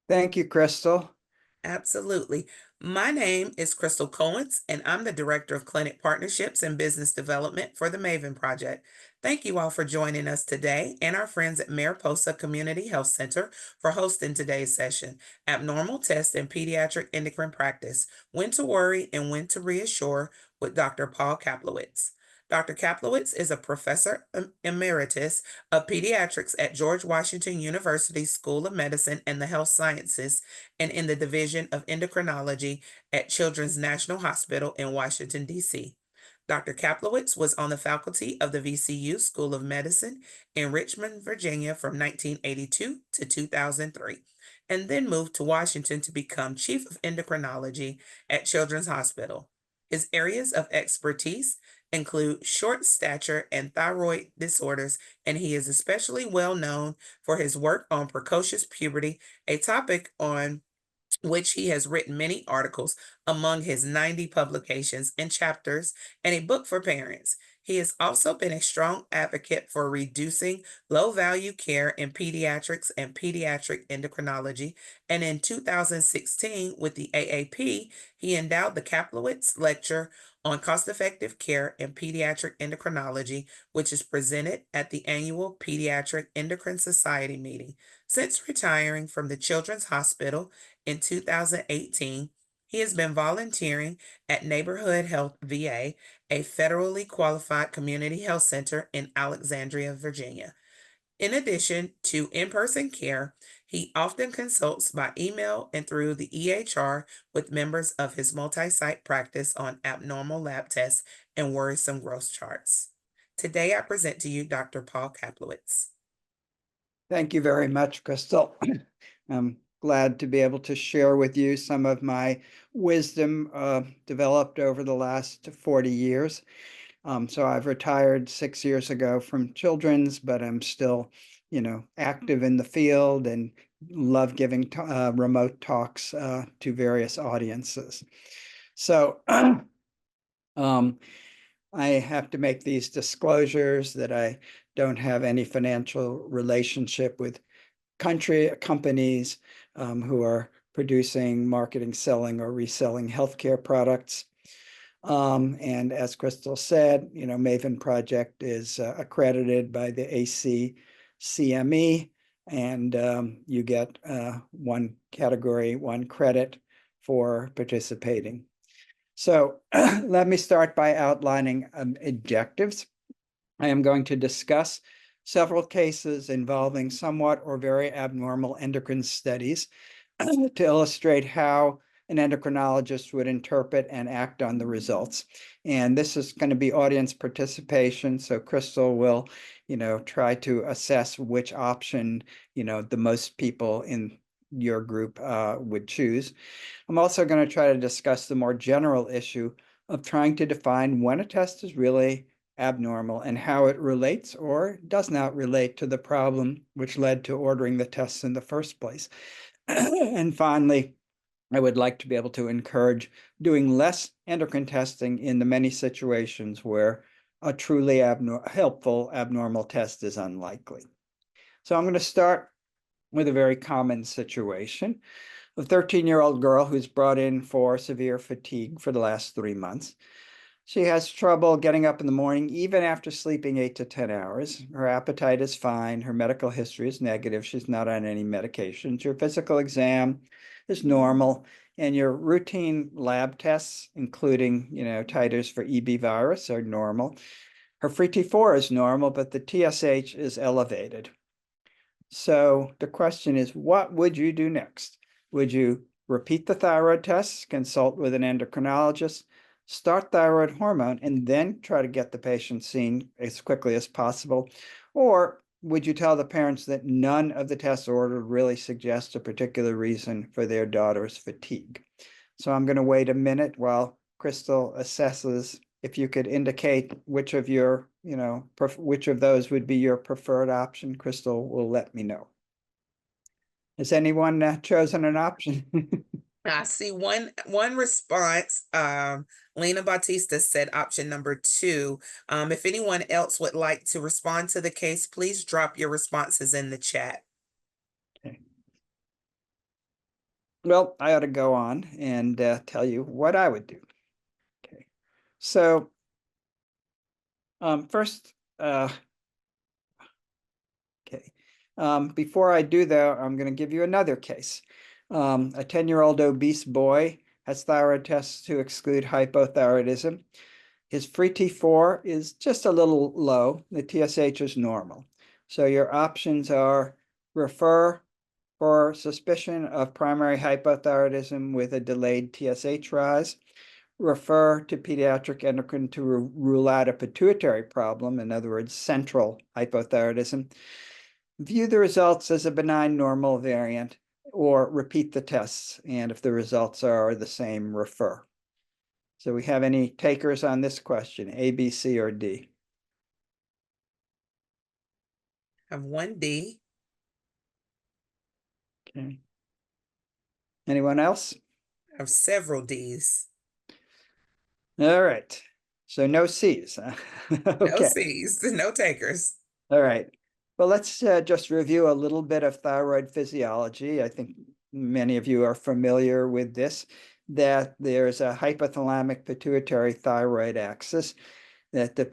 Thank you, Crystal. Absolutely. My name is Crystal Coens, and I'm the Director of Clinic Partnerships and Business Development for the MAVEN Project. Thank you all for joining us today and our friends at Mariposa Community Health Center for hosting today's session, Abnormal Test in Pediatric Endocrine Practice, When to Worry and When to Reassure with Dr. Paul Kaplowitz. Dr. Kaplowitz is a professor emeritus of pediatrics at George Washington University School of Medicine and the Health Sciences and in the Division of Endocrinology at Children's National Hospital in Washington, D.C. Dr. Kaplowitz was on the faculty of the VCU School of Medicine in Richmond, Virginia from 1982 to 2003, and then moved to Washington to become Chief of Endocrinology at Children's Hospital. His areas of expertise include short stature and thyroid disorders, and he is especially well known for his work on precocious puberty, a topic on which he has written many articles among his 90 publications and chapters, and a book for parents. He has also been a strong advocate for reducing low value care in pediatrics and pediatric endocrinology. And in 2016, with the AAP, he endowed the Kaplowitz Lecture on Cost Effective Care in Pediatric Endocrinology, which is presented at the annual Pediatric Endocrine Society meeting. Since retiring from the Children's Hospital in 2018, he has been volunteering at Neighborhood Health VA, a federally qualified community health center in Alexandria, Virginia. In addition to in person care, he often consults by email and through the EHR with members of his multi site practice on abnormal lab tests and worrisome growth charts. Today, I present to you Dr. Paul Kaplowitz. Thank you very much, Crystal. I'm glad to be able to share with you some of my wisdom developed over the last 40 years. So I've retired 6 years ago from children's, but I'm still, active in the field and love giving remote talks to various audiences. So I have to make these disclosures that I don't have any financial relationship with companies who are producing, marketing, selling, or reselling healthcare products. And as Crystal said, MAVEN Project is accredited by the ACCME, and you get one category, one credit for participating. So let me start by outlining objectives. I am going to discuss several cases involving somewhat or very abnormal endocrine studies to illustrate how an endocrinologist would interpret and act on the results. And this is going to be audience participation. So Crystal will, try to assess which option, the most people in your group would choose. I'm also going to try to discuss the more general issue of trying to define when a test is really abnormal and how it relates or does not relate to the problem which led to ordering the tests in the first place. And finally, I would like to be able to encourage doing less endocrine testing in the many situations where a truly helpful abnormal test is unlikely. So I'm going to start with a very common situation. A 13-year-old girl who's brought in for severe fatigue for the last 3 months. She has trouble getting up in the morning, even after sleeping 8 to 10 hours. Her appetite is fine. Her medical history is negative. She's not on any medications. Your physical exam is normal. And your routine lab tests, including, titers for EB virus, are normal. Her free T4 is normal, but the TSH is elevated. So the question is, what would you do next? Would you repeat the thyroid tests, consult with an endocrinologist, start thyroid hormone, and then try to get the patient seen as quickly as possible? Or would you tell the parents that none of the tests ordered really suggest a particular reason for their daughter's fatigue? So I'm going to wait a minute while Crystal assesses. If you could indicate which of your, which of those would be your preferred option, Crystal will let me know. Has anyone chosen an option? I see one response. Lena Bautista said option number 2. If anyone else would like to respond to the case, please drop your responses in the chat. Okay. Well, I ought to go on and tell you what I would do. Okay. So first, okay. Before I do though, I'm going to give you another case. A 10-year-old obese boy has thyroid tests to exclude hypothyroidism. His free T4 is just a little low. The TSH is normal. So your options are refer for suspicion of primary hypothyroidism with a delayed TSH rise, refer to pediatric endocrine to rule out a pituitary problem, in other words, central hypothyroidism, view the results as a benign normal variant, or repeat the tests. And if the results are the same, refer. So we have any takers on this question, A, B, C, or D? I have one D. Okay. Anyone else? I have several Ds. All right. So no C's. No Okay. C's, no takers. All right. Well, let's just review a little bit of thyroid physiology. I think many of you are familiar with this, that there's a hypothalamic pituitary thyroid axis, that the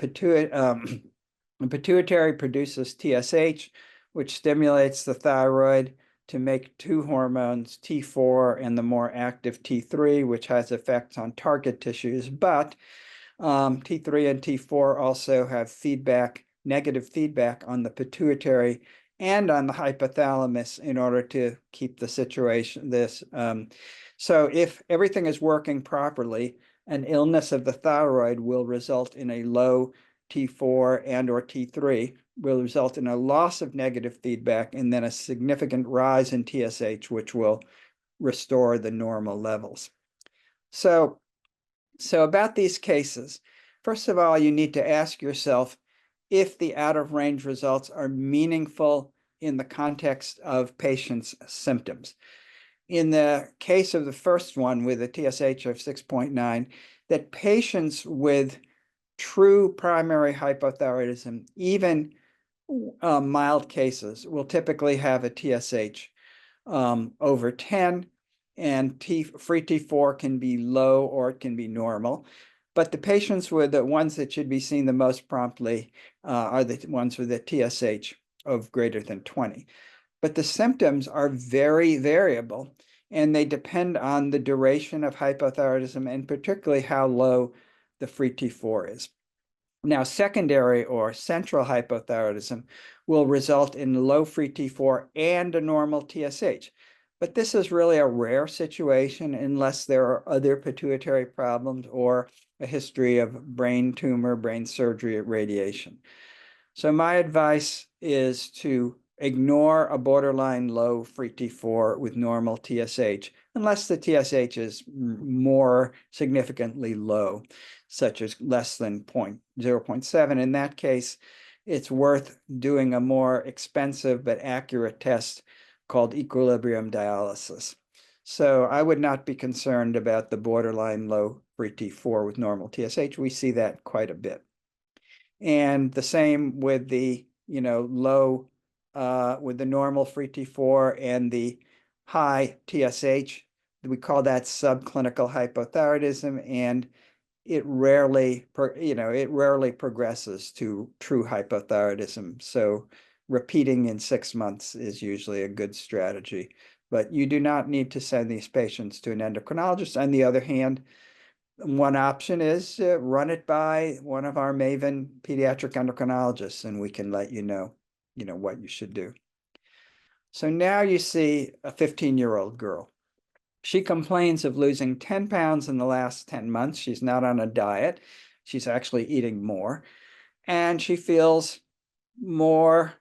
pituitary produces TSH, which stimulates the thyroid to make two hormones, T4 and the more active T3, which has effects on target tissues. But T3 and T4 also have negative feedback on the pituitary and on the hypothalamus in order to keep the situation so if everything is working properly, an illness of the thyroid will result in a low T4 and or T3, will result in a loss of negative feedback and then a significant rise in TSH, which will restore the normal levels. So about these cases, first of all, you need to ask yourself if the out-of-range results are meaningful in the context of patients' symptoms. In the case of the first one with a TSH of 6.9, that patients with true primary hypothyroidism, even mild cases, will typically have a TSH over 10, and free T4 can be low or it can be normal. But the patients with the ones that should be seen the most promptly are the ones with a TSH of greater than 20. But the symptoms are very variable, and they depend on the duration of hypothyroidism and particularly how low the free T4 is. Now, secondary or central hypothyroidism will result in low free T4 and a normal TSH. But this is really a rare situation unless there are other pituitary problems or a history of brain tumor, brain surgery, radiation. So my advice is to ignore a borderline low free T4 with normal TSH, unless the TSH is more significantly low, such as less than 0.7. In that case, it's worth doing a more expensive but accurate test called equilibrium dialysis. So I would not be concerned about the borderline low free T4 with normal TSH. We see that quite a bit. And the same with the, low, with the normal free T4 and the high TSH. We call that subclinical hypothyroidism, and it rarely progresses to true hypothyroidism. So repeating in 6 months is usually a good strategy. But you do not need to send these patients to an endocrinologist. On the other hand, one option is run it by one of our MAVEN pediatric endocrinologists, and we can let you know, what you should do. So now you see a 15-year-old girl. She complains of losing 10 pounds in the last 10 months. She's not on a diet. She's actually eating more. And she feels warm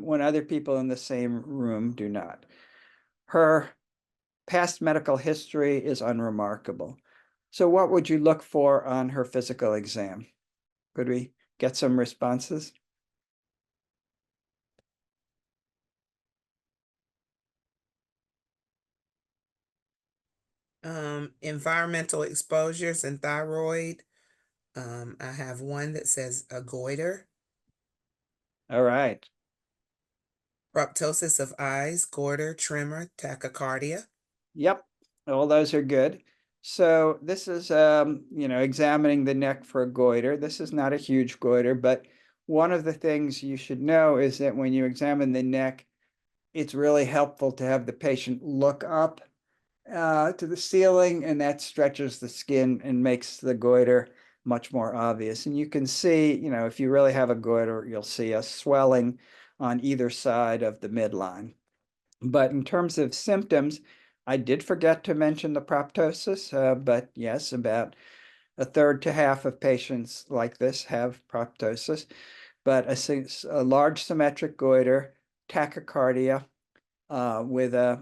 when other people in the same room do not. Her past medical history is unremarkable. So what would you look for on her physical exam? Could we get some responses? Environmental exposures and thyroid. I have one that says a goiter. All right. Proptosis of eyes, goiter, tremor, tachycardia. Yep, all those are good. So this is, examining the neck for a goiter. This is not a huge goiter, but one of the things you should know is that when you examine the neck, it's really helpful to have the patient look up to the ceiling, and that stretches the skin and makes the goiter much more obvious. And you can see, if you really have a goiter, you'll see a swelling on either side of the midline. But in terms of symptoms, I did forget to mention the proptosis, but yes, about a third to half of patients like this have proptosis, but a large symmetric goiter, tachycardia, with a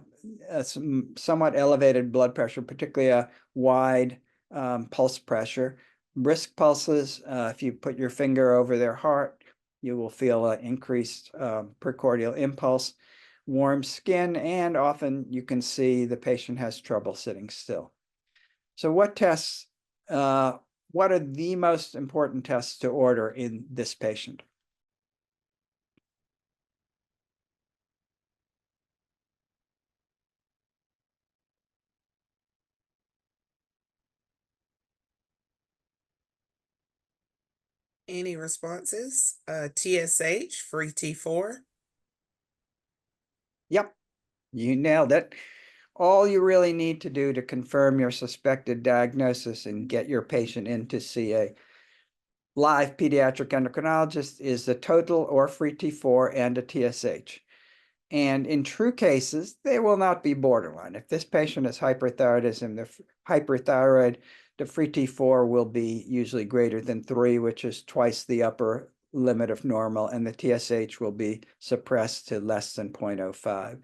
somewhat elevated blood pressure, particularly a wide pulse pressure. Brisk pulses, if you put your finger over their heart, you will feel an increased precordial impulse, warm skin, and often you can see the patient has trouble sitting still. So what are the most important tests to order in this patient? Any responses? TSH, free T4. Yep, you nailed it. All you really need to do to confirm your suspected diagnosis and get your patient in to see a live pediatric endocrinologist is the total or free T4 and a TSH. And in true cases, they will not be borderline. If this patient is hyperthyroidism, the hyperthyroid, the free T4 will be usually greater than 3, which is twice the upper limit of normal, and the TSH will be suppressed to less than 0.05.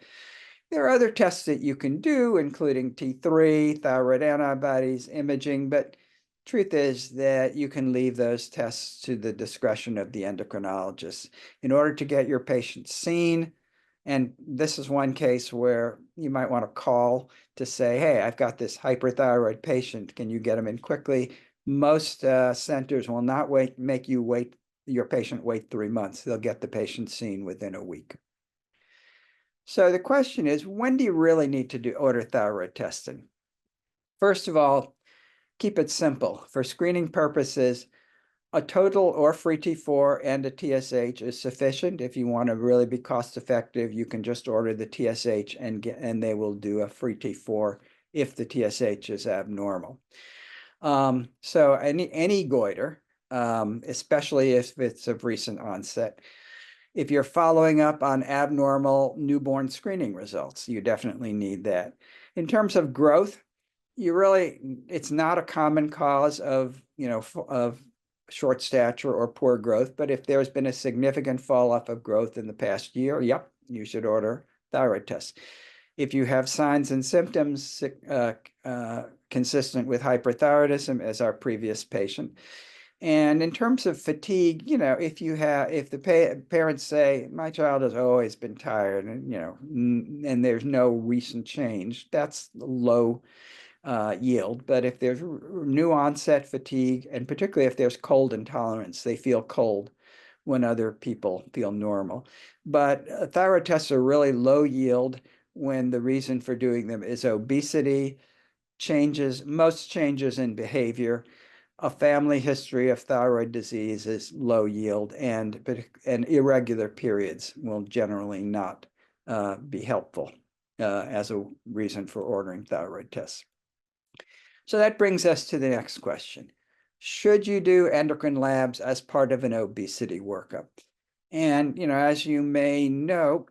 There are other tests that you can do, including T3, thyroid antibodies, imaging, but truth is that you can leave those tests to the discretion of the endocrinologist. In order to get your patient seen, and this is one case where you might want to call to say, hey, I've got this hyperthyroid patient. Can you get them in quickly? Most centers will not make your patient wait 3 months. They'll get the patient seen within a week. So the question is, when do you really need to order thyroid testing? First of all, keep it simple. For screening purposes, a total or free T4 and a TSH is sufficient. If you want to really be cost effective, you can just order the TSH and they will do a free T4 if the TSH is abnormal. So any goiter, especially if it's of recent onset, if you're following up on abnormal newborn screening results, you definitely need that. In terms of growth, it's not a common cause of short stature or poor growth, but if there's been a significant fall off of growth in the past year, yep, you should order thyroid tests. If you have signs and symptoms consistent with hyperthyroidism, as our previous patient, and in terms of fatigue, if the parents say, my child has always been tired, and there's no recent change, that's low yield. But if there's new onset fatigue, and particularly if there's cold intolerance, they feel cold when other people feel normal. But thyroid tests are really low yield when the reason for doing them is obesity, most changes in behavior. A family history of thyroid disease is low yield, and irregular periods will generally not be helpful as a reason for ordering thyroid tests. So that brings us to the next question. Should you do endocrine labs as part of an obesity workup? And, as you may know,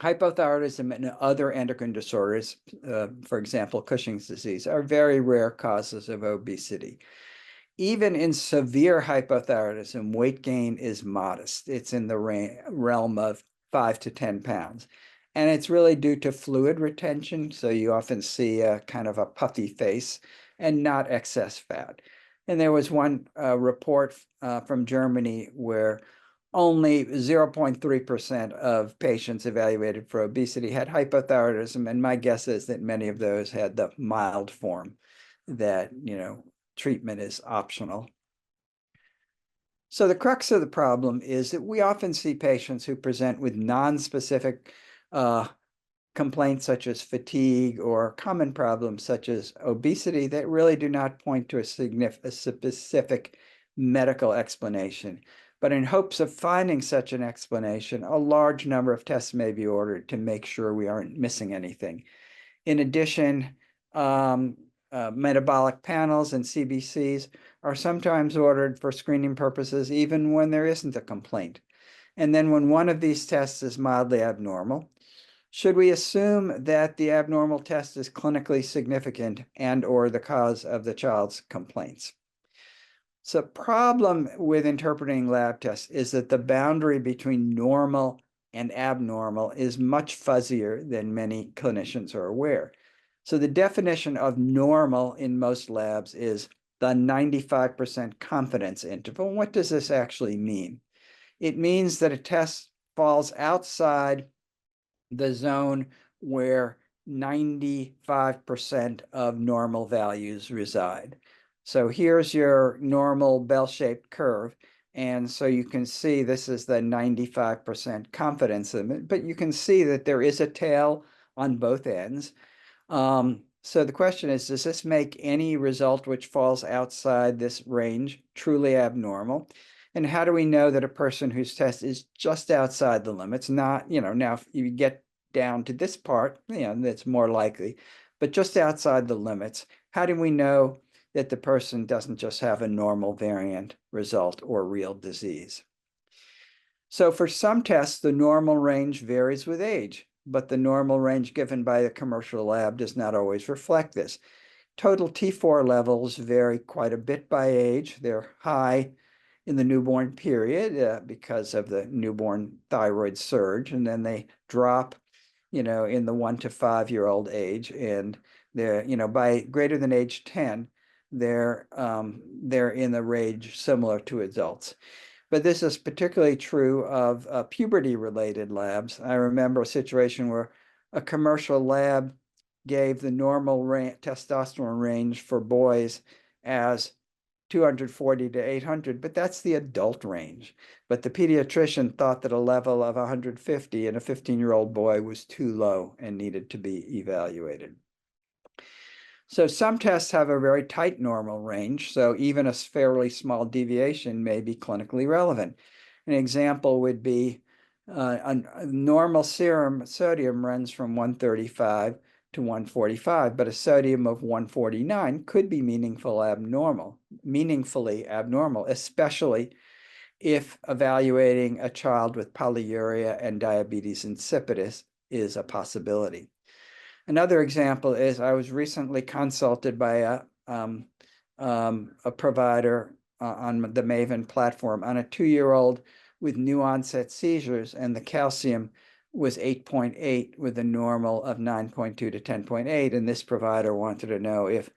hypothyroidism and other endocrine disorders, for example, Cushing's disease, are very rare causes of obesity. Even in severe hypothyroidism, weight gain is modest. It's in the realm of 5 to 10 pounds. And it's really due to fluid retention. So you often see a kind of a puffy face and not excess fat. And there was one report from Germany where only 0.3% of patients evaluated for obesity had hypothyroidism. And my guess is that many of those had the mild form that, treatment is optional. So the crux of the problem is that we often see patients who present with non-specific complaints such as fatigue or common problems such as obesity that really do not point to a specific medical explanation. But in hopes of finding such an explanation, a large number of tests may be ordered to make sure we aren't missing anything. In addition, metabolic panels and CBCs are sometimes ordered for screening purposes even when there isn't a complaint. And then when one of these tests is mildly abnormal, should we assume that the abnormal test is clinically significant and/or the cause of the child's complaints? So the problem with interpreting lab tests is that the boundary between normal and abnormal is much fuzzier than many clinicians are aware. So the definition of normal in most labs is the 95% confidence interval. What does this actually mean? It means that a test falls outside the zone where 95% of normal values reside. So here's your normal bell-shaped curve. And so you can see this is the 95% confidence limit, but you can see that there is a tail on both ends. So the question is, does this make any result which falls outside this range truly abnormal? And how do we know that a person whose test is just outside the limits, not, now if you get down to this part, that's more likely, but just outside the limits, how do we know that the person doesn't just have a normal variant result or real disease? So for some tests, the normal range varies with age, but the normal range given by the commercial lab does not always reflect this. Total T4 levels vary quite a bit by age. They're high in the newborn period because of the newborn thyroid surge, and then they drop, in the 1 to 5-year-old age, and they're, by greater than age 10, they're in the range similar to adults. But this is particularly true of puberty-related labs. I remember a situation where a commercial lab gave the normal testosterone range for boys as 240 to 800, but that's the adult range. But the pediatrician thought that a level of 150 in a 15-year-old boy was too low and needed to be evaluated. So some tests have a very tight normal range, so even a fairly small deviation may be clinically relevant. An example would be a normal serum sodium runs from 135 to 145, but a sodium of 149 could be meaningfully abnormal, especially if evaluating a child with polyuria and diabetes insipidus is a possibility. Another example is I was recently consulted by a provider on the MAVEN platform on a 2-year-old with new onset seizures, and the calcium was 8.8 with a normal of 9.2 to 10.8. And this provider wanted to know if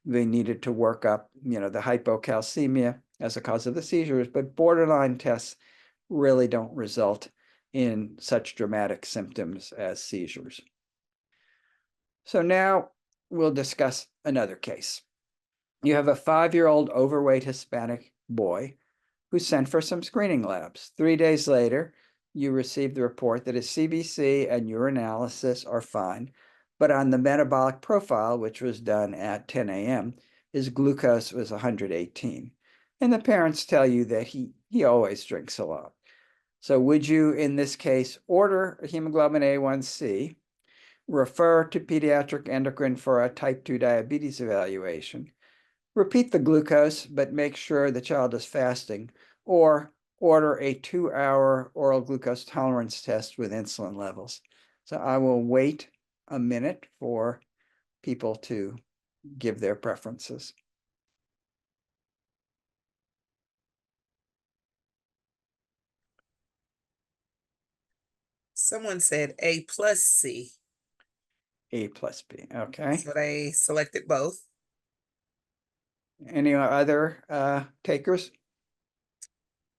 they needed to work up, the hypocalcemia as a cause of the seizures, but borderline tests really don't result in such dramatic symptoms as seizures. So now we'll discuss another case. You have a 5-year-old overweight Hispanic boy who's sent for some screening labs. 3 days later, you receive the report that his CBC and urinalysis are fine, but on the metabolic profile, which was done at 10 a.m., his glucose was 118. And the parents tell you that he always drinks a lot. So would you, in this case, order a hemoglobin A1C, refer to Pediatric Endocrine for a type 2 diabetes evaluation, repeat the glucose, but make sure the child is fasting, or order a 2-hour oral glucose tolerance test with insulin levels? So I will wait a minute for people to give their preferences. Someone said A plus C. A plus B, okay. So they selected both. Any other takers?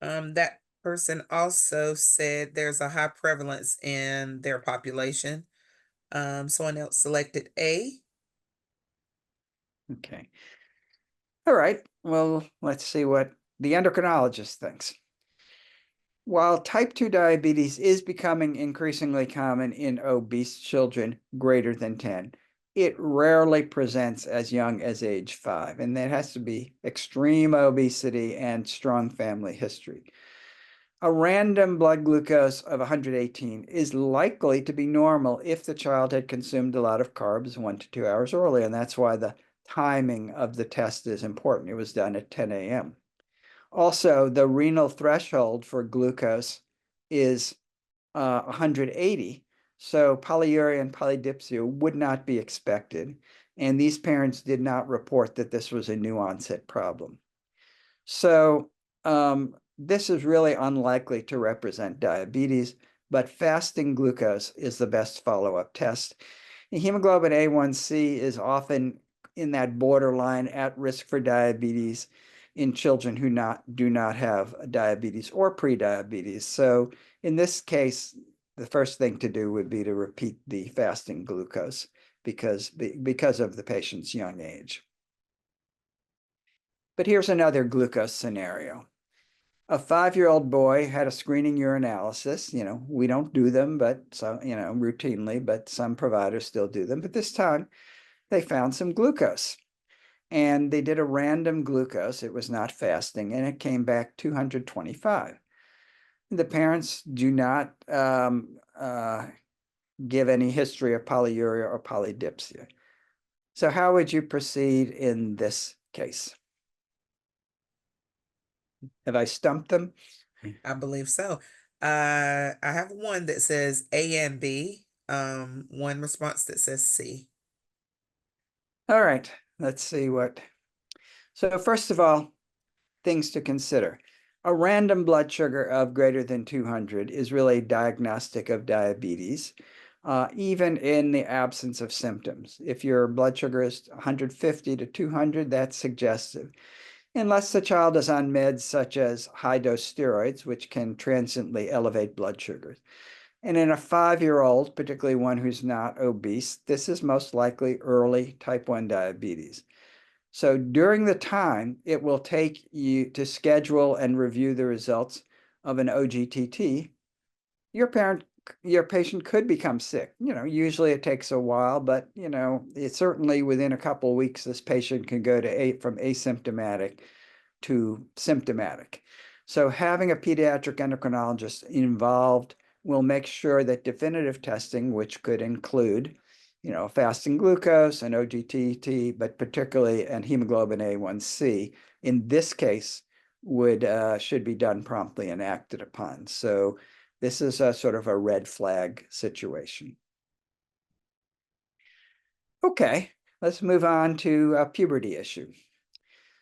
That person also said there's a high prevalence in their population. Someone else selected A. Okay. All right, well, let's see what the endocrinologist thinks. While type 2 diabetes is becoming increasingly common in obese children greater than 10, it rarely presents as young as age 5, and that has to be extreme obesity and strong family history. A random blood glucose of 118 is likely to be normal if the child had consumed a lot of carbs 1 to 2 hours early, and that's why the timing of the test is important. It was done at 10 a.m. Also, the renal threshold for glucose is 180, so polyuria and polydipsia would not be expected, and these parents did not report that this was a new onset problem. So this is really unlikely to represent diabetes, but fasting glucose is the best follow-up test. Hemoglobin A1C is often in that borderline at risk for diabetes in children who do not have diabetes or prediabetes. So in this case, the first thing to do would be to repeat the fasting glucose because of the patient's young age. But here's another glucose scenario. A 5-year-old boy had a screening urinalysis. We don't do them, but routinely, but some providers still do them. But this time they found some glucose and they did a random glucose. It was not fasting and it came back 225. The parents do not give any history of polyuria or polydipsia. So how would you proceed in this case? Have I stumped them? I believe so. I have one that says A and B, one response that says C. All right, let's see what. So first of all, things to consider. A random blood sugar of greater than 200 is really diagnostic of diabetes, even in the absence of symptoms. If your blood sugar is 150 to 200, that's suggestive. Unless the child is on meds such as high-dose steroids, which can transiently elevate blood sugars. And in a 5-year-old, particularly one who's not obese, this is most likely early type 1 diabetes. So during the time it will take you to schedule and review the results of an OGTT, your patient could become sick. Usually it takes a while, but it's certainly within a couple of weeks, this patient can go from asymptomatic to symptomatic. So having a pediatric endocrinologist involved will make sure that definitive testing, which could include fasting glucose and OGTT, but particularly and hemoglobin A1C, in this case, should be done promptly and acted upon. So this is a sort of a red flag situation. Okay, let's move on to a puberty issue.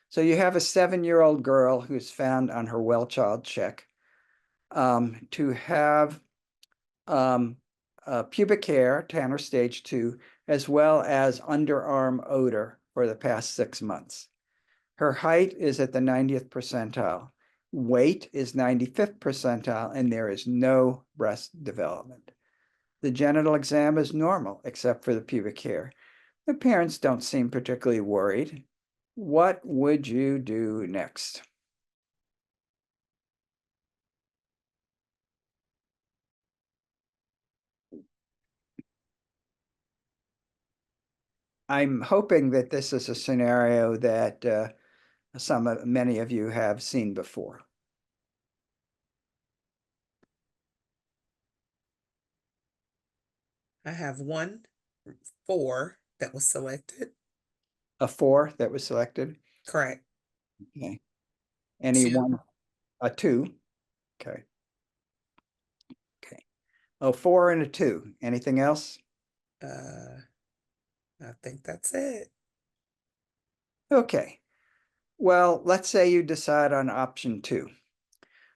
So you have a 7-year-old girl who's found on her well child check to have pubic hair, Tanner stage 2, as well as underarm odor for the past 6 months. Her height is at the 90th percentile. Weight is 95th percentile, and there is no breast development. The genital exam is normal, except for the pubic hair. The parents don't seem particularly worried. What would you do next? I'm hoping that this is a scenario that many of you have seen before. I have 4 that was selected. A 4 that was selected? Correct. Okay. Any 2. one? A 2? Okay. Okay. Oh, 4 and a 2. Anything else? I think that's it. Okay. Well, let's say you decide on option 2.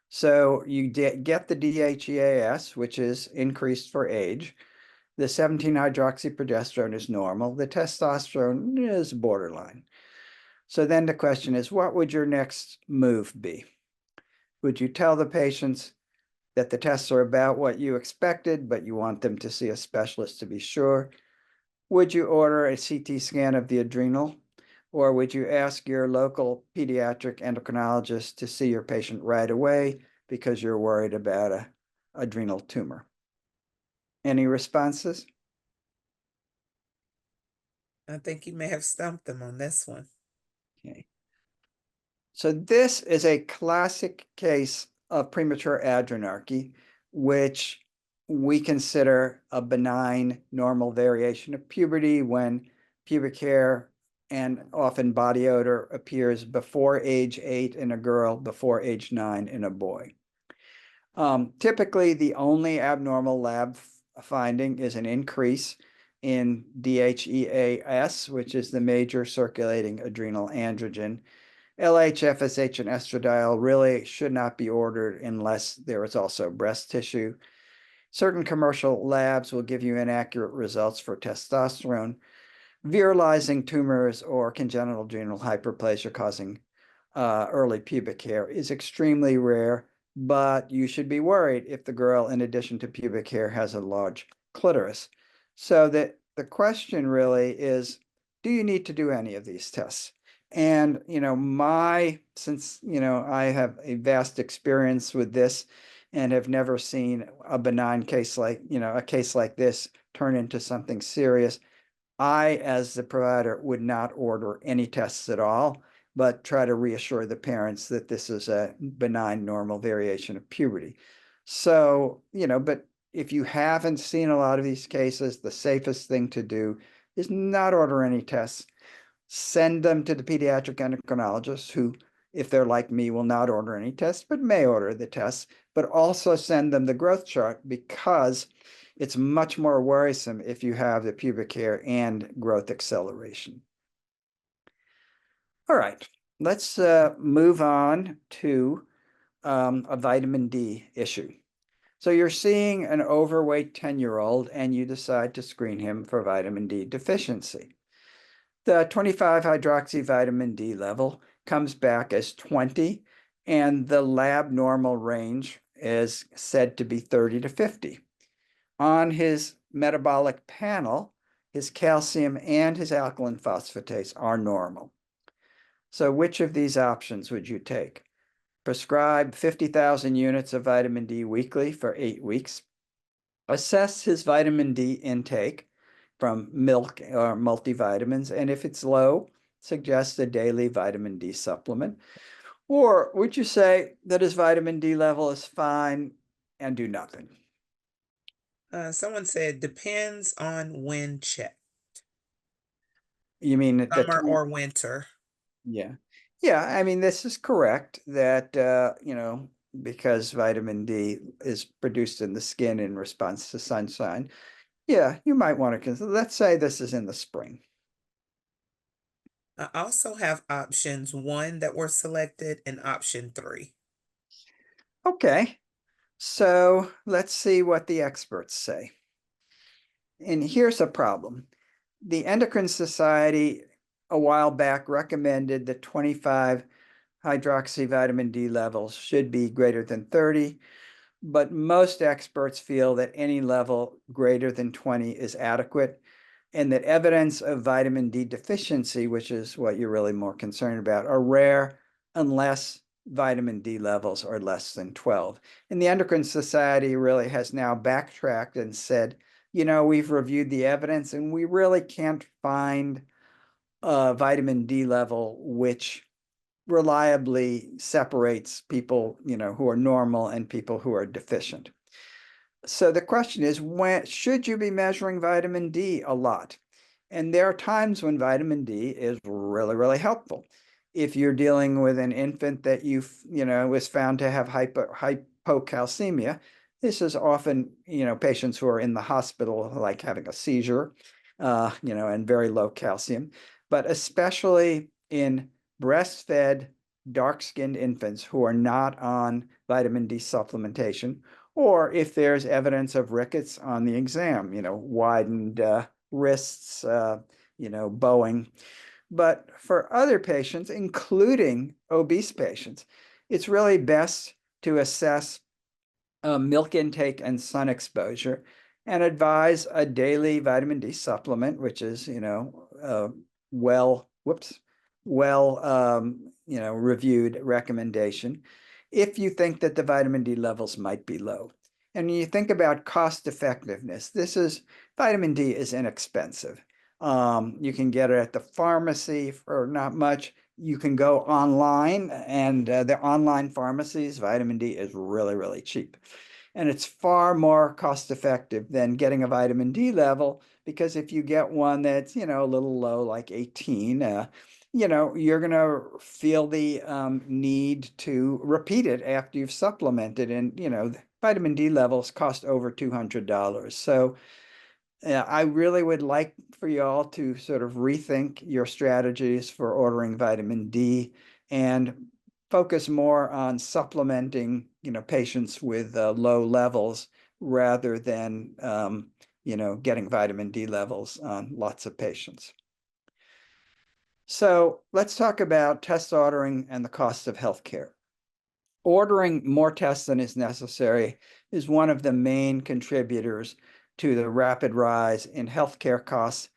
So you get the DHEAS, which is increased for age. The 17-hydroxyprogesterone is normal. The testosterone is borderline. So then the question is, what would your next move be? Would you tell the patients that the tests are about what you expected, but you want them to see a specialist to be sure? Would you order a CT scan of the adrenal? Or would you ask your local pediatric endocrinologist to see your patient right away because you're worried about a adrenal tumor? Any responses? I think you may have stumped them on this one. Okay. So this is a classic case of premature adrenarche, which we consider a benign normal variation of puberty when pubic hair and often body odor appears before age 8 in a girl, before age 9 in a boy. Typically, the only abnormal lab finding is an increase in DHEAS, which is the major circulating adrenal androgen. LH, FSH, and estradiol really should not be ordered unless there is also breast tissue. Certain commercial labs will give you inaccurate results for testosterone. Virilizing tumors or congenital adrenal hyperplasia causing early pubic hair is extremely rare, but you should be worried if the girl, in addition to pubic hair, has a large clitoris. So that the question really is, do you need to do any of these tests? And, since, I have a vast experience with this and have never seen a benign case like, a case like this turn into something serious, I, as the provider, would not order any tests at all, but try to reassure the parents that this is a benign normal variation of puberty. So, but if you haven't seen a lot of these cases, the safest thing to do is not order any tests. Send them to the pediatric endocrinologist who, if they're like me, will not order any tests, but may order the tests, but also send them the growth chart because it's much more worrisome if you have the pubic hair and growth acceleration. All right, let's move on to a vitamin D issue. So you're seeing an overweight 10-year-old and you decide to screen him for vitamin D deficiency. The 25 hydroxy vitamin D level comes back as 20, and the lab normal range is said to be 30 to 50. On his metabolic panel, his calcium and his alkaline phosphatase are normal. So which of these options would you take? Prescribe 50,000 units of vitamin D weekly for 8 weeks. Assess his vitamin D intake from milk or multivitamins, and if it's low, suggest a daily vitamin D supplement. Or would you say that his vitamin D level is fine and do nothing? Someone said depends on when checked, You mean at the summer time? or winter. Yeah. Yeah, I mean, this is correct that, because vitamin D is produced in the skin in response to sunshine. Yeah, you might want to consider, let's say this is in the spring. I also have options 1 that were selected and option 3. Okay, so let's see what the experts say. And here's a problem. The Endocrine Society a while back recommended that 25 hydroxy vitamin D levels should be greater than 30, but most experts feel that any level greater than 20 is adequate, and that evidence of vitamin D deficiency, which is what you're really more concerned about, are rare unless vitamin D levels are less than 12. And the Endocrine Society really has now backtracked and said, we've reviewed the evidence and we really can't find a vitamin D level which reliably separates people, who are normal and people who are deficient. So the question is, when should you be measuring vitamin D a lot? And there are times when vitamin D is really, really helpful. If you're dealing with an infant that was found to have hypocalcemia, this is often, patients who are in the hospital, like having a seizure, and very low calcium, but especially in breastfed, dark-skinned infants who are not on vitamin D supplementation, or if there's evidence of rickets on the exam, widened wrists, bowing. But for other patients, including obese patients, it's really best to assess milk intake and sun exposure and advise a daily vitamin D supplement, which is, well, reviewed recommendation if you think that the vitamin D levels might be low. And you think about cost effectiveness. Vitamin D is inexpensive. You can get it at the pharmacy for not much. You can go online, and the online pharmacies, vitamin D is really, really cheap. And it's far more cost effective than getting a vitamin D level, because if you get one that's, a little low, like 18, you're going to feel the need to repeat it after you've supplemented. And, vitamin D levels cost over $200. So I really would like for you all to sort of rethink your strategies for ordering vitamin D and focus more on supplementing, patients with low levels rather than, getting vitamin D levels on lots of patients. So let's talk about test ordering and the cost of healthcare. Ordering more tests than is necessary is one of the main contributors to the rapid rise in healthcare costs,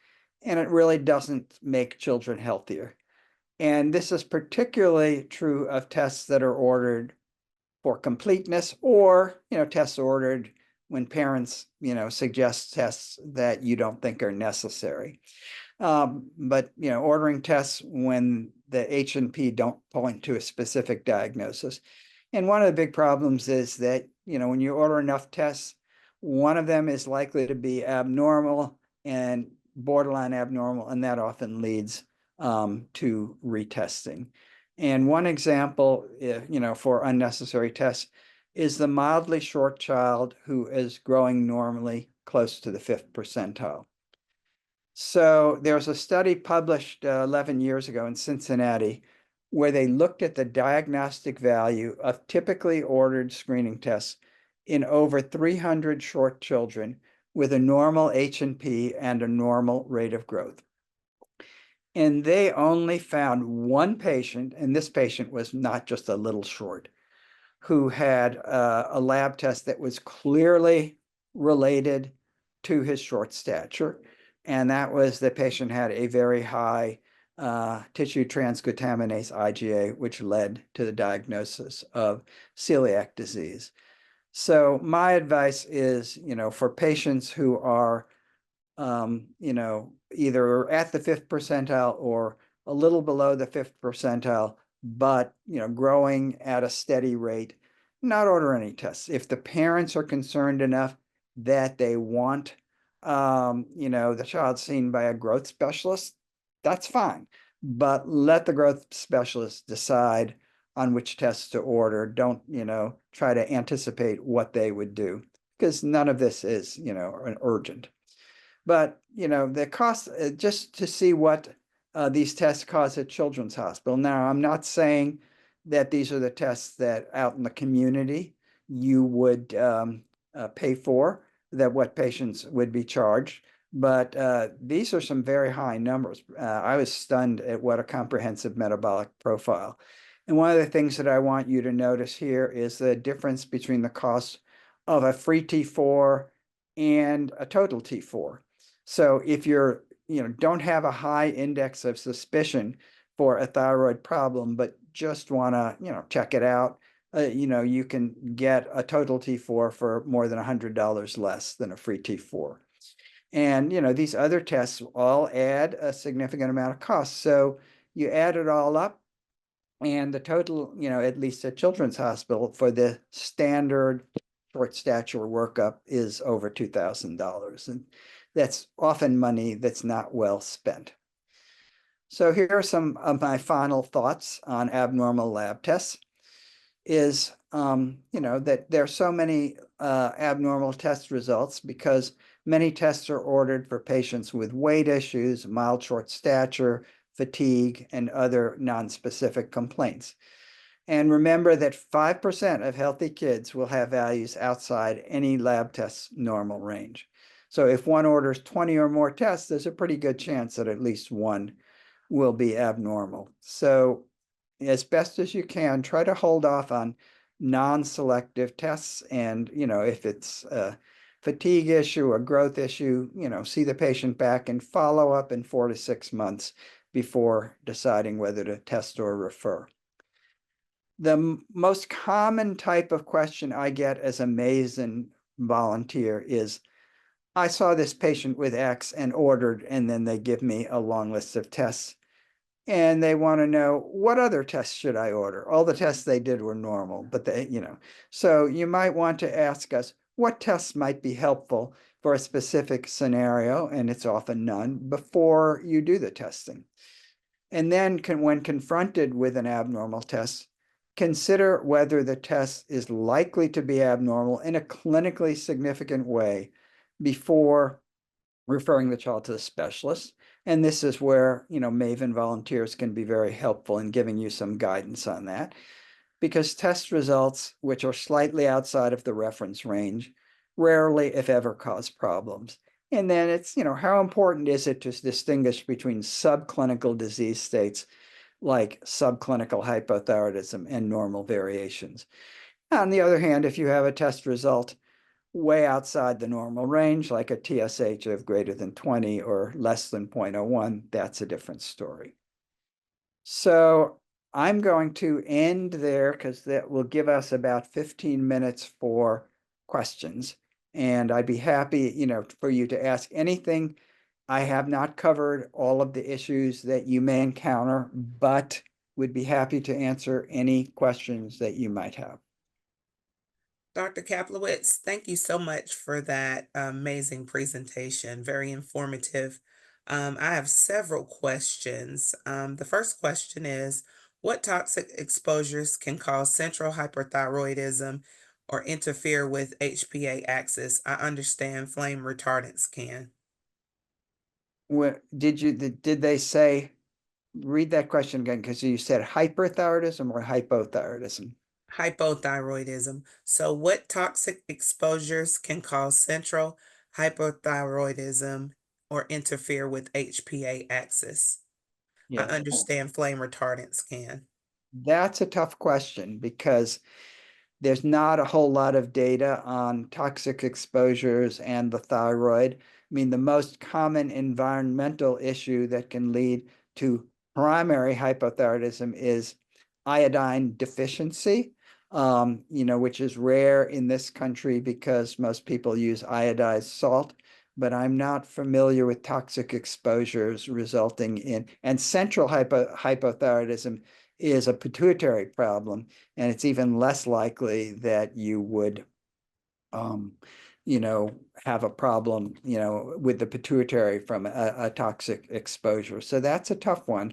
and it really doesn't make children healthier. And this is particularly true of tests that are ordered for completeness, or, tests ordered when parents, suggest tests that you don't think are necessary. But ordering tests when the H&P don't point to a specific diagnosis. And one of the big problems is that, when you order enough tests, one of them is likely to be abnormal and borderline abnormal, and that often leads to retesting. And one example, for unnecessary tests is the mildly short child who is growing normally close to the 5th percentile. So there was a study published 11 years ago in Cincinnati where they looked at the diagnostic value of typically ordered screening tests in over 300 short children with a normal H&P and a normal rate of growth. And they only found one patient, and this patient was not just a little short, who had a lab test that was clearly related to his short stature. And that was the patient had a very high tissue transglutaminase IgA, which led to the diagnosis of celiac disease. So my advice is, for patients who are, either at the 5th percentile or a little below the 5th percentile, but, growing at a steady rate, not order any tests. If the parents are concerned enough that they want, the child seen by a growth specialist, that's fine. But let the growth specialist decide on which tests to order. Don't, try to anticipate what they would do, because none of this is, an urgent. But, the cost, just to see what these tests cost at Children's Hospital. Now, I'm not saying that these are the tests that out in the community you would pay for, that what patients would be charged. But these are some very high numbers. I was stunned at what a comprehensive metabolic profile. And one of the things that I want you to notice here is the difference between the cost of a free T4 and a total T4. So if you're, don't have a high index of suspicion for a thyroid problem, but just want to, check it out, you can get a total T4 for more than $100 less than a free T4. And, these other tests all add a significant amount of cost. So you add it all up, and the total, at least at Children's Hospital for the standard short stature workup is over $2,000. And that's often money that's not well spent. So here are some of my final thoughts on abnormal lab tests. Is, that there are so many abnormal test results because many tests are ordered for patients with weight issues, mild short stature, fatigue, and other nonspecific complaints. And remember that 5% of healthy kids will have values outside any lab test's normal range. So if one orders 20 or more tests, there's a pretty good chance that at least one will be abnormal. So as best as you can, try to hold off on non-selective tests. And, if it's a fatigue issue or growth issue, see the patient back and follow up in 4 to 6 months before deciding whether to test or refer. The most common type of question I get as a MAVEN volunteer is, I saw this patient with X and ordered, and then they give me a long list of tests. And they want to know, what other tests should I order? All the tests they did were normal, but so you might want to ask us what tests might be helpful for a specific scenario, and it's often none, before you do the testing. And then when confronted with an abnormal test, consider whether the test is likely to be abnormal in a clinically significant way before referring the child to the specialist. And this is where, MAVEN volunteers can be very helpful in giving you some guidance on that, because test results, which are slightly outside of the reference range, rarely, if ever, cause problems. And then it's, how important is it to distinguish between subclinical disease states like subclinical hypothyroidism and normal variations? On the other hand, if you have a test result way outside the normal range, like a TSH of greater than 20 or less than 0.01, that's a different story. So I'm going to end there because that will give us about 15 minutes for questions. And I'd be happy, for you to ask anything. I have not covered all of the issues that you may encounter, but would be happy to answer any questions that you might have. Dr. Kaplowitz, thank you so much for that amazing presentation. Very informative. I have several questions. The first question is, what toxic exposures can cause central hyperthyroidism or interfere with HPA axis? I understand flame retardants can. Did they say, read that question again, because you said hyperthyroidism or hypothyroidism? Hypothyroidism. So, what toxic exposures can cause central hypothyroidism or interfere with HPA axis? I Yeah, understand flame retardants can. that's a tough question because there's not a whole lot of data on toxic exposures and the thyroid. I mean, the most common environmental issue that can lead to primary hypothyroidism is iodine deficiency, which is rare in this country because most people use iodized salt. But I'm not familiar with toxic exposures resulting in, and central hypothyroidism is a pituitary problem, and it's even less likely that you would um, have a problem, with the pituitary from a toxic exposure. So that's a tough one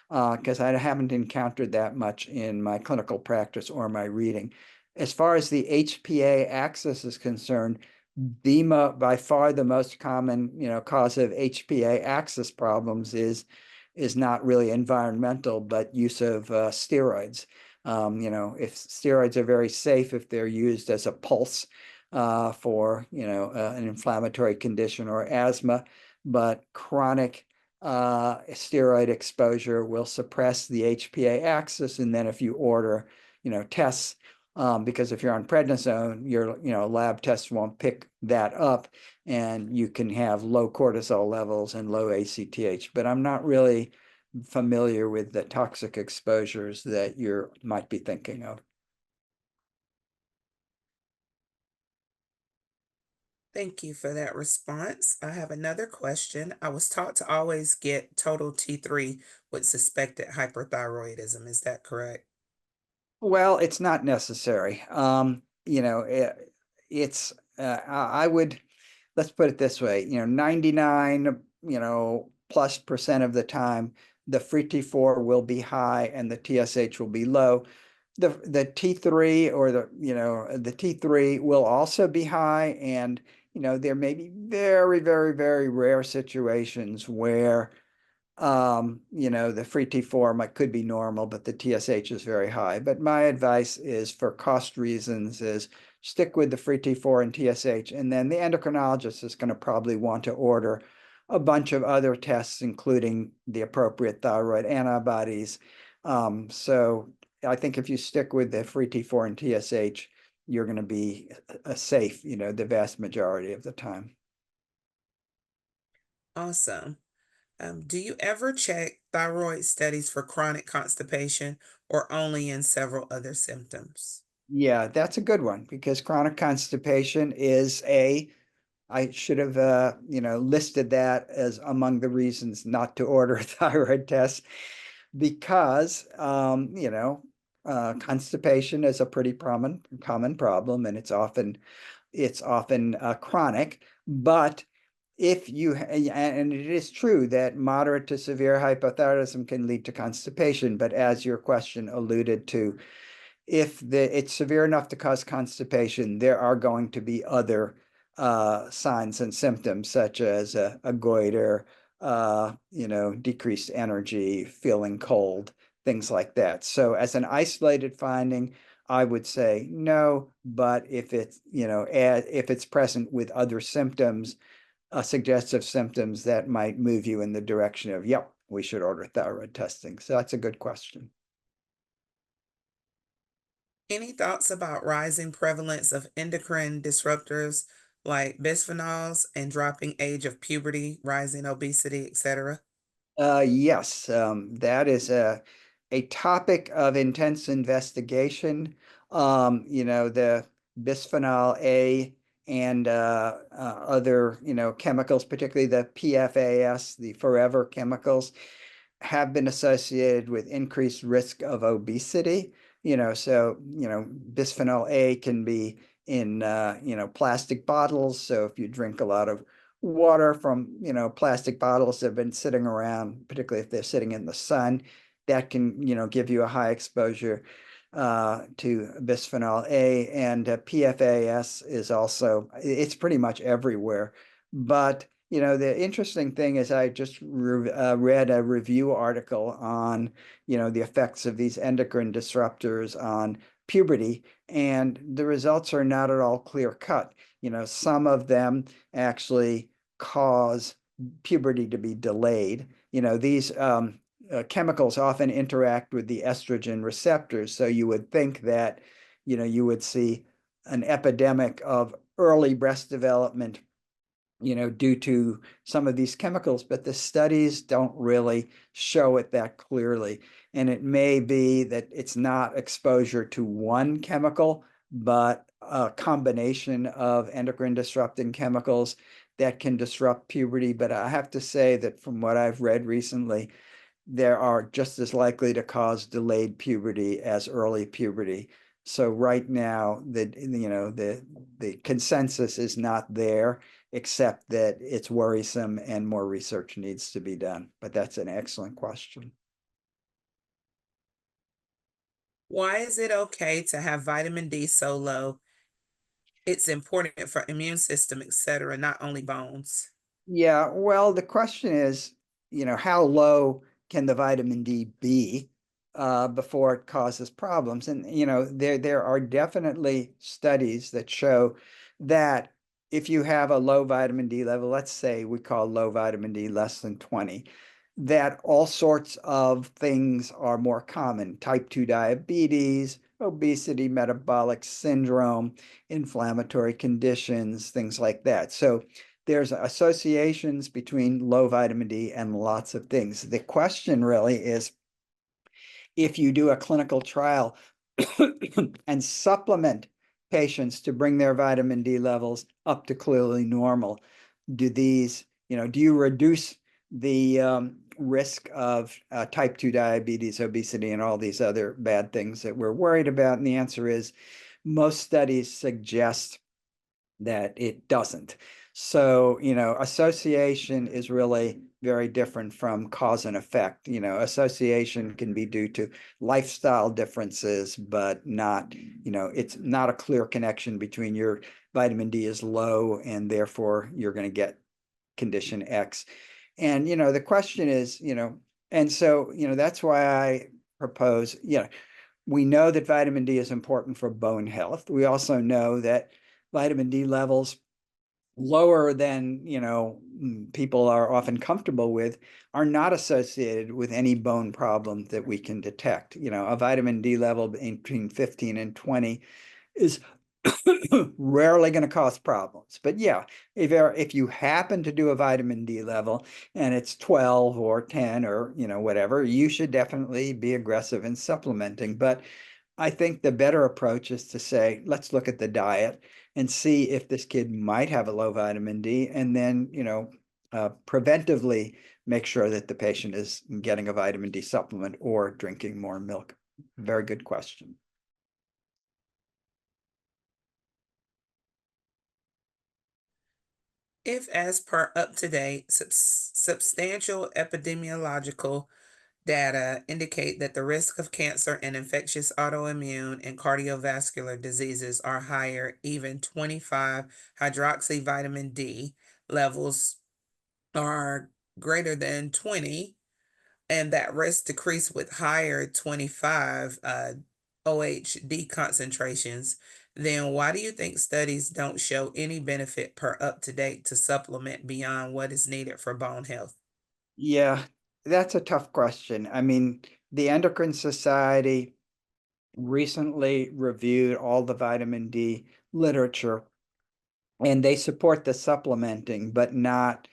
because I haven't encountered that much in my clinical practice or my reading. As far as the HPA axis is concerned, by far the most common, cause of HPA axis problems is not really environmental, but use of steroids. If steroids are very safe if they're used as a pulse for an inflammatory condition or asthma, but chronic steroid exposure will suppress the HPA axis. And then if you order, tests, because if you're on prednisone, your lab tests won't pick that up, and you can have low cortisol levels and low ACTH. But I'm not really familiar with the toxic exposures that you might be thinking of. Thank you for that response. I have another question. I was taught to always get total T3 with suspected hyperthyroidism. Is that correct? Well, it's not necessary. It's I would, let's put it this way, 99, plus percent of the time, the free T4 will be high and the TSH will be low. The T3 or the T3 will also be high, and there may be very, very, very rare situations where the free T4 could be normal, but the TSH is very high. But my advice is, for cost reasons, is stick with the free T4 and TSH, and then the endocrinologist is going to probably want to order a bunch of other tests, including the appropriate thyroid antibodies. So I think if you stick with the free T4 and TSH, you're going to be safe, the vast majority of the time. Awesome. Do you ever check thyroid studies for chronic constipation or only in several other symptoms? Yeah, that's a good one because chronic constipation is I should have, listed that as among the reasons not to order a thyroid test because, constipation is a pretty common problem and it's often chronic. But if you, and it is true that moderate to severe hypothyroidism can lead to constipation, but as your question alluded to, if it's severe enough to cause constipation, there are going to be other signs and symptoms such as a goiter, decreased energy, feeling cold, things like that. So as an isolated finding, I would say no, but if it's present with other symptoms, suggestive symptoms that might move you in the direction of, yep, we should order thyroid testing. So that's a good question. Any thoughts about rising prevalence of endocrine disruptors like bisphenols and dropping age of puberty, rising obesity, etc.? Yes, that is a topic of intense investigation. The bisphenol A and other, chemicals, particularly the PFAS, the forever chemicals, have been associated with increased risk of obesity. Bisphenol A can be in, plastic bottles. So if you drink a lot of water from, plastic bottles that have been sitting around, particularly if they're sitting in the sun, that can, give you a high exposure to bisphenol A. And PFAS is also, it's pretty much everywhere. But the interesting thing is I just read a review article on, the effects of these endocrine disruptors on puberty, and the results are not at all clear cut. Some of them actually cause puberty to be delayed. These chemicals often interact with the estrogen receptors, so you would think that, you would see an epidemic of early breast development, due to some of these chemicals, but the studies don't really show it that clearly. And it may be that it's not exposure to one chemical, but a combination of endocrine disrupting chemicals that can disrupt puberty. But I have to say that from what I've read recently, there are just as likely to cause delayed puberty as early puberty. So right now, the consensus is not there, except that it's worrisome and more research needs to be done. But that's an excellent question. Why is it okay to have vitamin D so low? It's important for immune system, etc., not only bones. Yeah, well, the question is, how low can the vitamin D be before it causes problems? And there are definitely studies that show that if you have a low vitamin D level, let's say we call low vitamin D less than 20, that all sorts of things are more common: type 2 diabetes, obesity, metabolic syndrome, inflammatory conditions, things like that. So there's associations between low vitamin D and lots of things. The question really is, if you do a clinical trial and supplement patients to bring their vitamin D levels up to clearly normal, do you reduce the risk of type 2 diabetes, obesity, and all these other bad things that we're worried about? And the answer is most studies suggest that it doesn't. So, association is really very different from cause and effect. Association can be due to lifestyle differences, but not, it's not a clear connection between your vitamin D is low and therefore you're going to get condition X. And, the question is, and so, that's why I propose, we know that vitamin D is important for bone health. We also know that vitamin D levels lower than, people are often comfortable with are not associated with any bone problem that we can detect. A vitamin D level between 15 and 20 is Rarely going to cause problems. But yeah, if you happen to do a vitamin D level and it's 12 or 10 or whatever, you should definitely be aggressive in supplementing. But I think the better approach is to say, let's look at the diet and see if this kid might have a low vitamin D, and then, preventively make sure that the patient is getting a vitamin D supplement or drinking more milk. Very good question. If, as per up-to-date, substantial epidemiological data indicate that the risk of cancer and infectious autoimmune and cardiovascular diseases are higher, even 25 hydroxy vitamin D levels are greater than 20, and that risk decrease with higher 25 OHD concentrations, then why do you think studies don't show any benefit per up to date to supplement beyond what is needed for bone health? Yeah, that's a tough question. I mean, the Endocrine Society recently reviewed all the vitamin D literature, and they support the supplementing, but not,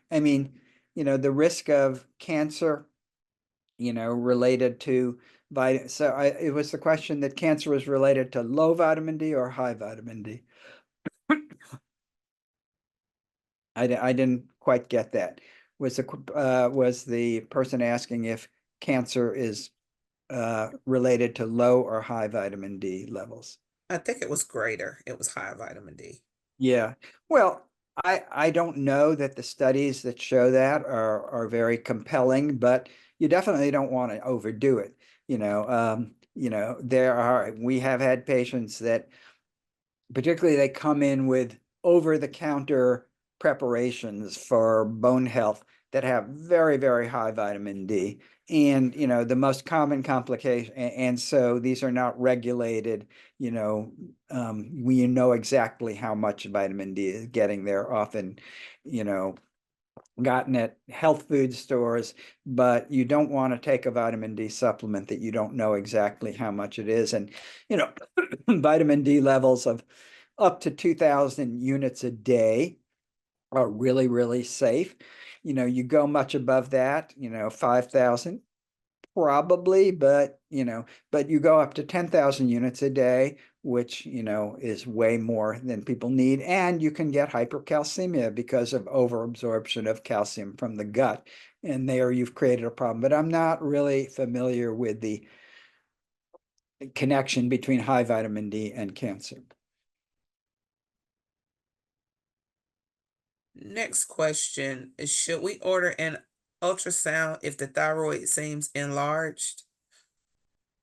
I mean, the risk of cancer, related to vitamin. So it was the question that cancer was related to low vitamin D or high vitamin D. I didn't quite get that. Was the person asking if cancer is related to low or high vitamin D levels? I think it was greater. It was high vitamin D. Yeah. Well, I don't know that the studies that show that are very compelling, but you definitely don't want to overdo it. We have had patients that particularly they come in with over-the-counter preparations for bone health that have very, very high vitamin D. And, the most common complication, and so these are not regulated, we know exactly how much vitamin D is getting there, often, gotten at health food stores, but you don't want to take a vitamin D supplement that you don't know exactly how much it is. And, vitamin D levels of up to 2,000 units a day are really, really safe. You go much above that, 5,000 probably, but you go up to 10,000 units a day, which is way more than people need, and you can get hypercalcemia because of overabsorption of calcium from the gut, and there you've created a problem. But I'm not really familiar with the connection between high vitamin D and cancer. Next question is, should we order an ultrasound if the thyroid seems enlarged?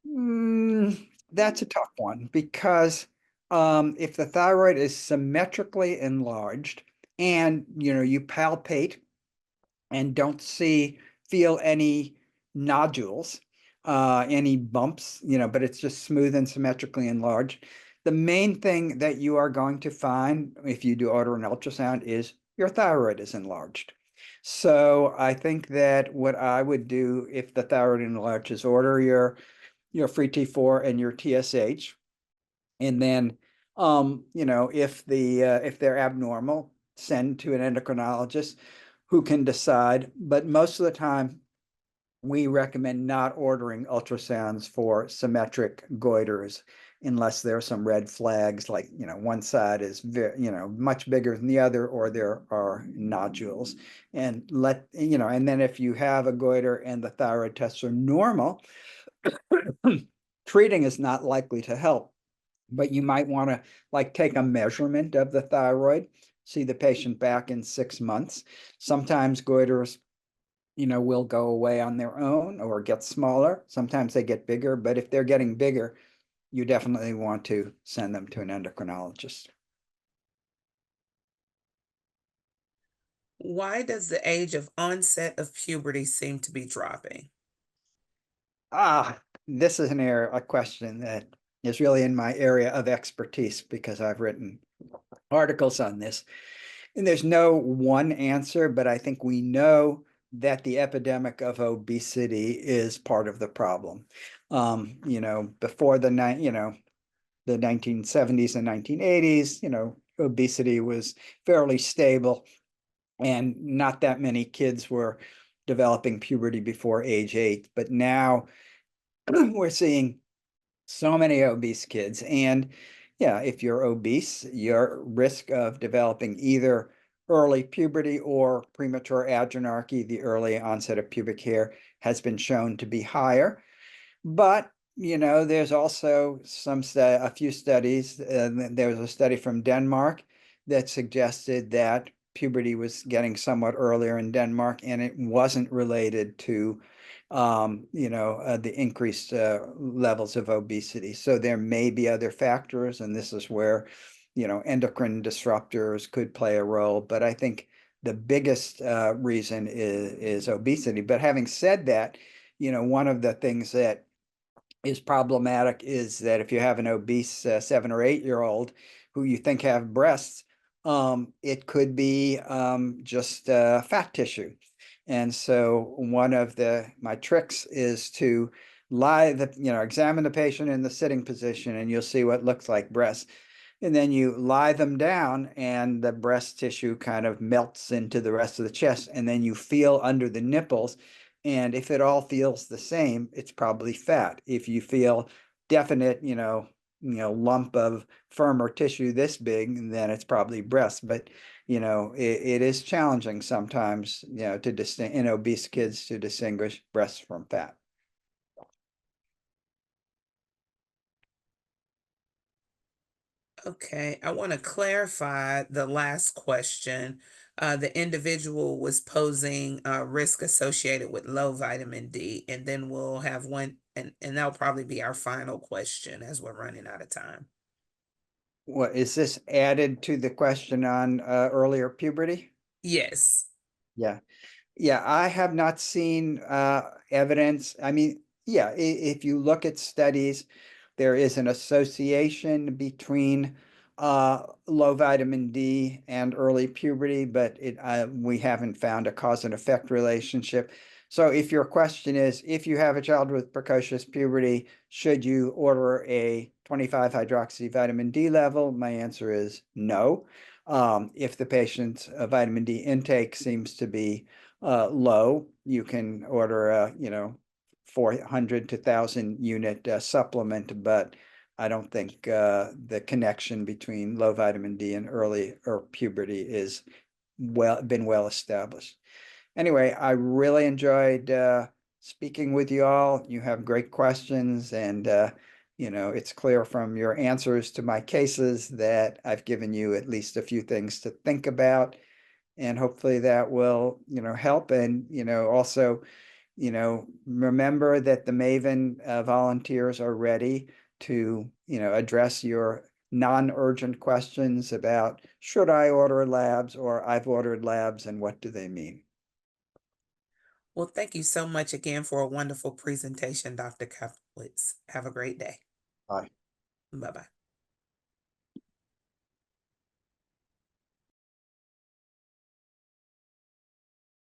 That's a tough one because if the thyroid is symmetrically enlarged and you palpate and don't feel any nodules, any bumps, but it's just smooth and symmetrically enlarged. The main thing that you are going to find if you do order an ultrasound is your thyroid is enlarged. So I think that what I would do if the thyroid enlarges, order your free T4 and your TSH, and then if they're abnormal, send to an endocrinologist who can decide. But most of the time, we recommend not ordering ultrasounds for symmetric goiters unless there are some red flags, like one side is much bigger than the other, or there are nodules. And and then if you have a goiter and the thyroid tests are normal, treating is not likely to help. But you might want to take a measurement of the thyroid, see the patient back in 6 months. Sometimes goiters, will go away on their own or get smaller. Sometimes they get bigger, but if they're getting bigger, you definitely want to send them to an endocrinologist. Why does the age of onset of puberty seem to be dropping? This is a question that is really in my area of expertise because I've written articles on this. And there's no one answer, but I think we know that the epidemic of obesity is part of the problem. Before the the 1970s and 1980s, obesity was fairly stable, and not that many kids were developing puberty before age 8. But now we're seeing so many obese kids. And yeah, if you're obese, your risk of developing either early puberty or premature adrenarche, the early onset of pubic hair, has been shown to be higher. But there's also a few studies. There was a study from Denmark that suggested that puberty was getting somewhat earlier in Denmark, and it wasn't related to, the increased levels of obesity. So there may be other factors, and this is where, endocrine disruptors could play a role. But I think the biggest reason is obesity. But having said that, one of the things that is problematic is that if you have an obese 7 or 8 year old who you think have breasts, it could be just fat tissue. And so one of my tricks is to examine the patient in the sitting position, and you'll see what looks like breasts. And then you lie them down, and the breast tissue kind of melts into the rest of the chest. And then you feel under the nipples. And if it all feels the same, it's probably fat. If you feel definite, lump of firmer tissue this big, then it's probably breast. But, it is challenging sometimes, in obese kids to distinguish breasts from fat. Okay, I want to clarify the last question. The individual was posing risk associated with low vitamin D, and then we'll have one, and that'll probably be our final question as we're running out of time. What is this added to the question on earlier puberty? Yes. Yeah. Yeah, I have not seen evidence. I mean, yeah, if you look at studies, there is an association between low vitamin D and early puberty, but we haven't found a cause and effect relationship. So if your question is, if you have a child with precocious puberty, should you order a 25 hydroxy vitamin D level? My answer is no. If the patient's vitamin D intake seems to be low, you can order a 400 to 1,000 unit supplement, but I don't think the connection between low vitamin D and early or puberty is been well established. Anyway, I really enjoyed speaking with you all. You have great questions, and it's clear from your answers to my cases that I've given you at least a few things to think about, and hopefully that will, help. And, also, remember that the MAVEN volunteers are ready to, address your non-urgent questions about should I order labs, or I've ordered labs and what do they mean? Well, thank you so much again for a wonderful presentation, Dr. Kaplowitz. Have a great day. Bye. Bye bye.